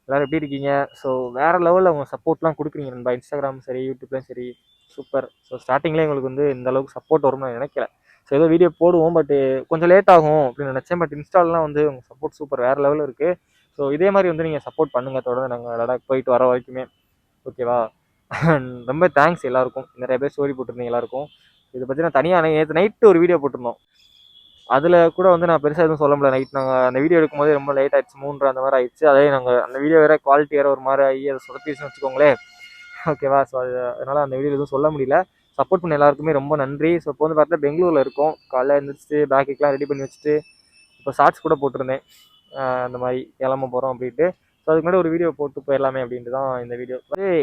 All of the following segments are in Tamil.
எல்லோரும் எப்படி இருக்கீங்க? ஸோ வேறு லெவலில் அவங்க சப்போர்ட்லாம் கொடுக்குறீங்க நண்பா. இன்ஸ்டாகிராம் சரி, யூடியூப்லேயும் சரி, சூப்பர். ஸோ ஸ்டார்டிங்லேயே உங்களுக்கு வந்து இந்த அளவுக்கு சப்போர்ட் வரும்னு நான் நினைக்கல. ஸோ ஏதோ வீடியோ போடுவோம், பட் கொஞ்சம் லேட் ஆகும் அப்படின்னு நினச்சேன். பட் இன்ஸ்டால்லாம் வந்து உங்கள் சப்போர்ட் சூப்பர், வேறு லெவலில் இருக்குது. ஸோ இதே மாதிரி வந்து நீங்கள் சப்போர்ட் பண்ணுங்கள் தொடர்ந்து, நாங்கள் லடாக் போயிட்டு வர வரைக்குமே. ஓகேவா? ரொம்ப தேங்க்ஸ் எல்லாருக்கும். நிறைய பேர் ஸ்டோரி போட்டிருந்தீங்க எல்லாருக்கும். இதை பற்றி நான் தனியாக நேற்று நைட்டு ஒரு வீடியோ போட்டிருந்தோம். அதில் கூட வந்து நான் பெருசாக எதுவும் சொல்ல முடியல. நைட் நாங்கள் அந்த வீடியோ எடுக்கும்போது ரொம்ப லேட் ஆயிடுச்சு, 3 அந்த மாதிரி ஆயிடுச்சு. அதே நாங்கள் அந்த வீடியோ வேறு குவாலிட்டி வேறு ஒரு மாதிரி ஆகி அதை சொதப்பிடுச்சுன்னு வச்சுக்கோங்களேன். ஓகேவா? ஸோ அதனால் அந்த வீடியோ எதுவும் சொல்ல முடியல. சப்போர்ட் பண்ண எல்லாருக்குமே ரொம்ப நன்றி. ஸோ இப்போ வந்து பார்த்தா பெங்களூரில் இருக்கோம். காலைல எழுந்திரிச்சிட்டு பேக்குக்கெலாம் ரெடி பண்ணி வச்சுட்டு இப்போ ஷார்ட்ஸ் கூட போட்டிருந்தேன். அந்த மாதிரி கிளம்ப போகிறோம் அப்படின்ட்டு. ஸோ அதுக்கு முன்னாடி ஒரு வீடியோ போட்டு போயிடலாமே அப்படின்ட்டு தான் இந்த வீடியோ.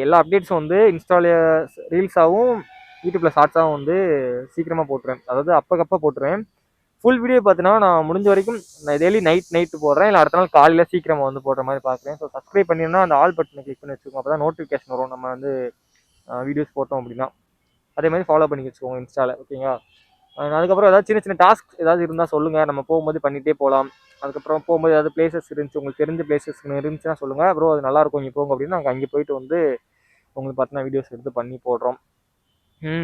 எல்லா அப்டேட்ஸும் வந்து இன்ஸ்டாவில் ரீல்ஸாகவும் யூடியூப்பில் ஷார்ட்ஸாகவும் வந்து சீக்கிரமாக போட்டுருவேன். அதாவது அப்பக்கப்போ போட்டுருவேன். ஃபுல் வீடியோ பார்த்தீங்கன்னா நான் முடிஞ்ச வரைக்கும் நான் டெய்லி நைட்டு போடுறேன், இல்லை அடுத்த நாள் காலையில் சீக்கிரமாக வந்து போடுற மாதிரி பார்க்குறேன். ஸோ சப்ஸ்கிரைப் பண்ணியிருந்தா அந்த ஆல் பட்டனை கிளிக் பண்ணி வச்சுக்கோங்க. அப்போ தான் நோட்டிஃபிகேஷன் வரும் நம்ம வந்து வீடியோஸ் போட்டோம் அப்படின்னா. அதே மாதிரி ஃபாலோ பண்ணி வச்சுக்கோங்க இன்ஸ்டாவில். ஓகேங்களா? அதுக்கப்புறம் ஏதாவது சின்ன சின்ன டாஸ்க் ஏதாவது இருந்தால் சொல்லுங்கள், நம்ம போகும்போது பண்ணிகிட்டே போகலாம். அதுக்கப்புறம் போகும்போது ஏதாவது பிளேசஸ் இருந்துச்சு, உங்களுக்கு தெரிஞ்ச பிளேசஸ் இருந்துச்சுன்னா சொல்லுங்கள். அப்புறம் அது நல்லாயிருக்கும் இங்கே போங்க அப்படின்னு நாங்கள் அங்கே போயிட்டு வந்து உங்களுக்கு பார்த்தீங்கன்னா வீடியோஸ் எடுத்து பண்ணி போடுறோம்.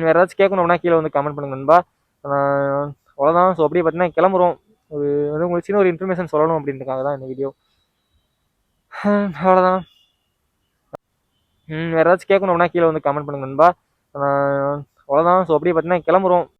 வேறு ஏதாச்சும் கேட்கணும்னா கீழே வந்து கமெண்ட் பண்ணுங்க நண்பா. அவ்வளோதான். ஸோ அப்படியே பார்த்தீங்கன்னா கிளம்புறோம். ஒரு வந்து உங்களுக்கு சின்ன ஒரு இன்ஃபர்மேஷன் சொல்லணும் அப்படின்றதுக்காக தான் இந்த வீடியோ. அவ்வளோதான். வேறு ஏதாச்சும் கேட்கணும்னா கீழே வந்து கமெண்ட் பண்ணுங்க நண்பா. அவ்வளோதான். ஸோ அப்படியே பார்த்தீங்கன்னா கிளம்புறோம்.